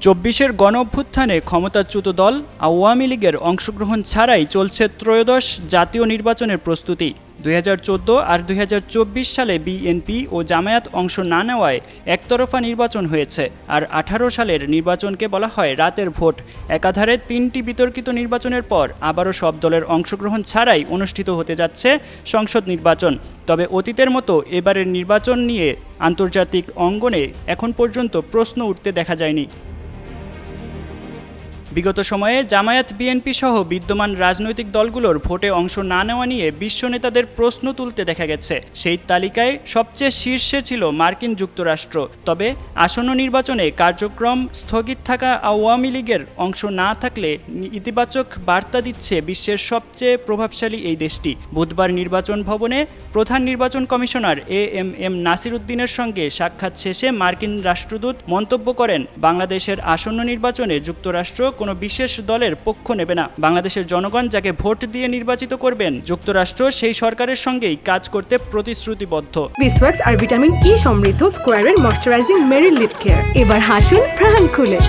২৪-এর গণঅভ্যুত্থানে ক্ষমতাচ্যুত দল আওয়ামী লীগের অংশগ্রহণ ছাড়াই চলছে ত্রয়োদশ জাতীয় নির্বাচনের প্রস্তুতি। ২০১৪ আর ২০২৪ সালে বিএনপি ও জামায়াত অংশ না নেওয়ায় একতরফা নির্বাচন হয়েছে, আর ১৮ সালের নির্বাচনকে বলা হয় রাতের ভোট। একাধারে ৩টি বিতর্কিত নির্বাচনের পর আবারও সব দলের অংশগ্রহণ ছাড়াই অনুষ্ঠিত হতে যাচ্ছে সংসদ নির্বাচন। তবে অতীতের মতো এবারের নির্বাচন নিয়ে আন্তর্জাতিক অঙ্গনে এখন পর্যন্ত প্রশ্ন উঠতে দেখা যায়নি। বিগত সময়ে জামায়াত বিএনপি সহ বিদ্যমান রাজনৈতিক দলগুলোর ভোটে অংশ না নেওয়া নিয়ে বিশ্ব নেতাদের প্রশ্ন তুলতে দেখা গেছে। সেই তালিকায় সবচেয়ে শীর্ষে ছিল মার্কিন যুক্তরাষ্ট্র। তবে আসন্ন নির্বাচনে কার্যক্রম স্থগিত থাকা আওয়ামী লীগের অংশ না থাকলে ইতিবাচক বার্তা দিচ্ছে বিশ্বের সবচেয়ে প্রভাবশালী এই দেশটি। বুধবার নির্বাচন ভবনে প্রধান নির্বাচন কমিশনার এএমএম নাসির উদ্দিনের সঙ্গে সাক্ষাৎ শেষে মার্কিন রাষ্ট্রদূত মন্তব্য করেন, বাংলাদেশের আসন্ন নির্বাচনে যুক্তরাষ্ট্র কোনো বিশেষ দলের পক্ষ নেবে না। বাংলাদেশের জনগণ যাকে ভোট দিয়ে নির্বাচিত করবেন, যুক্তরাষ্ট্র সেই সরকারের সঙ্গেই কাজ করতে প্রতিশ্রুতিবদ্ধ। বিসওয়াক্স আর ভিটামিন ই সমৃদ্ধ স্কোয়ারের ময়শ্চারাইজিং মেরি লিপ কেয়ার, এবার হাসুন প্রাণ খুলে।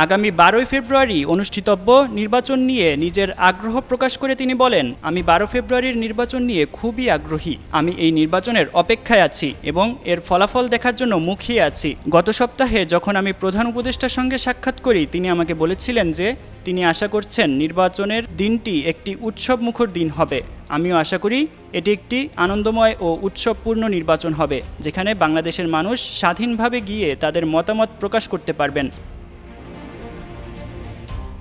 আগামী ১২ ফেব্রুয়ারি অনুষ্ঠিতব্য নির্বাচন নিয়ে নিজের আগ্রহ প্রকাশ করে তিনি বলেন, আমি ১২ ফেব্রুয়ারির নির্বাচন নিয়ে খুবই আগ্রহী। আমি এই নির্বাচনের অপেক্ষায় আছি এবং এর ফলাফল দেখার জন্য মুখিয়ে আছি। গত সপ্তাহে যখন আমি প্রধান উপদেষ্টার সঙ্গে সাক্ষাৎ করি, তিনি আমাকে বলেছিলেন যে তিনি আশা করছেন নির্বাচনের দিনটি একটি উৎসবমুখর দিন হবে। আমিও আশা করি এটি একটি আনন্দময় ও উৎসবপূর্ণ নির্বাচন হবে, যেখানে বাংলাদেশের মানুষ স্বাধীনভাবে গিয়ে তাদের মতামত প্রকাশ করতে পারবেন।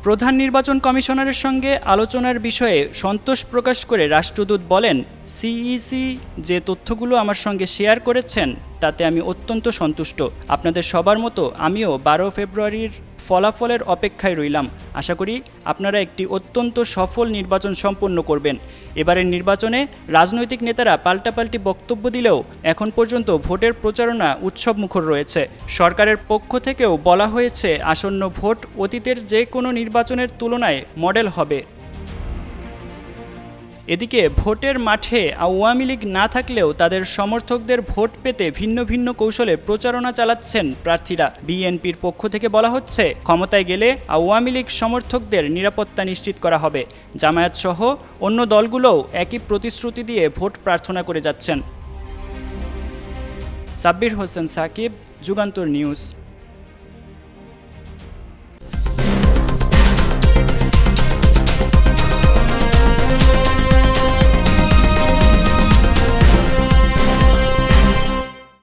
প্রধান নির্বাচন কমিশনারের সঙ্গে আলোচনার বিষয়ে সন্তোষ প্রকাশ করে রাষ্ট্রদূত বলেন, সিইসি যে তথ্যগুলো আমার সঙ্গে শেয়ার করেছেন তাতে আমি অত্যন্ত সন্তুষ্ট। আপনাদের সবার মতো আমিও ১২ ফেব্রুয়ারির ফলাফলের অপেক্ষায় রইলাম। আশা করি আপনারা একটি অত্যন্ত সফল নির্বাচন সম্পন্ন করবেন। এবারের নির্বাচনে রাজনৈতিক নেতারা পাল্টাপাল্টি বক্তব্য দিলেও এখন পর্যন্ত ভোটের প্রচারণা উৎসবমুখর রয়েছে। সরকারের পক্ষ থেকেও বলা হয়েছে আসন্ন ভোট অতীতের যে কোনো নির্বাচনের তুলনায় মডেল হবে। এদিকে ভোটের মাঠে আওয়ামী লীগ না থাকলেও তাদের সমর্থকদের ভোট পেতে ভিন্ন ভিন্ন কৌশলে প্রচারণা চালাচ্ছেন প্রার্থীরা। বিএনপির পক্ষ থেকে বলা হচ্ছে, ক্ষমতায় গেলে আওয়ামী লীগ সমর্থকদের নিরাপত্তা নিশ্চিত করা হবে। জামায়াত সহ অন্য দলগুলোও একই প্রতিশ্রুতি দিয়ে ভোট প্রার্থনা করে যাচ্ছেন। সাব্বির হোসেন সাকিব, যুগান্তর নিউজ।